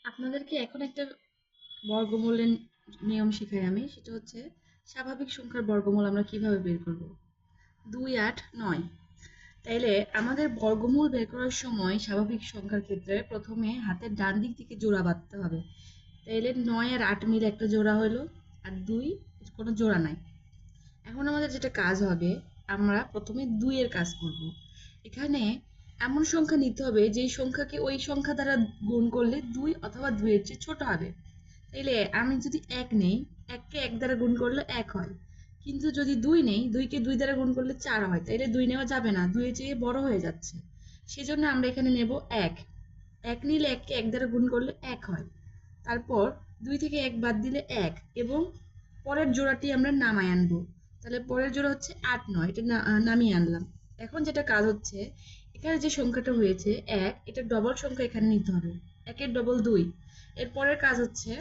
আপনাদেরকে এখন একটা বর্গমূলের নিয়ম শিখাই আমি, সেটা হচ্ছে স্বাভাবিক সংখ্যার বর্গমূল আমরা কিভাবে বের করব। 2, 8, 9। তাইলে আমাদের বর্গমূল বের করার সময় স্বাভাবিক সংখ্যার ক্ষেত্রে প্রথমে হাতের ডান দিক থেকে জোড়া বাঁধতে হবে। তাইলে 9 আর 8 মিলে একটা জোড়া হলো, আর 2 কোনো জোড়া নাই। এখন আমাদের যেটা কাজ হবে, আমরা প্রথমে 2 এর কাজ করব। এখানে এমন সংখ্যা নিতে হবে যেই সংখ্যাকে ওই সংখ্যা দ্বারা গুণ করলে 2 অথবা 2 এর চেয়ে ছোট হবে। তাইলে আমি যদি 1 নেই, 1 কে 1 দ্বারা গুণ করলে 1 হয়। কিন্তু যদি 2 নেই, 2 কে 2 দ্বারা গুণ করলে 4 হয়। তাইলে 2 নেওয়া যাবে না, 2 এর চেয়ে বড় হয়ে যাচ্ছে। সেজন্য আমরা এখানে নেব 1। 1 নিলে 1 কে 1 দ্বারা গুণ করলে 1 হয়। তারপর 2 থেকে 1 বাদ দিলে 1, এবং পরের জোড়াটি আমরা নামায় আনবো। তাহলে পরের জোড়া হচ্ছে 8, 9, এটা নামিয়ে আনলাম। এখন যেটা কাজ হচ্ছে, এখানে যে সংখ্যাটা হয়েছে 1, এটা ডবল সংখ্যা এখানে নিতে হবে। 1 এর ডবল 2। এর পরের কাজ হচ্ছে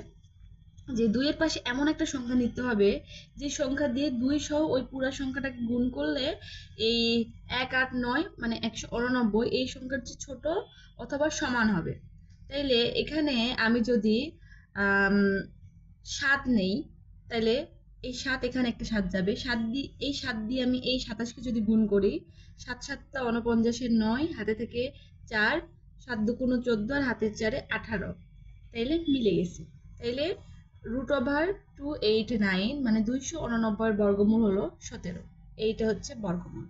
যে 2 এর পাশে এমন একটা সংখ্যা নিতে হবে যে সংখ্যা দিয়ে 2 সহ ওই পুরা সংখ্যাটাকে গুণ করলে এই 1, 8, 9 মানে 189 এই সংখ্যার চেয়ে ছোট অথবা সমান হবে। তাইলে এখানে আমি যদি 7 নেই, তাহলে এই 7, এখানে একটা 7 যাবে। 7 দিয়ে আমি এই 27 কে যদি গুণ করি, 7 7 49 এর 9, হাতে থেকে 4, 7 দুগুণ 14 আর হাতের 4 18। তাইলে মিলে গেছে। তাইলে √289 মানে 289 বর্গমূল হলো 17। এইটা হচ্ছে বর্গমূল।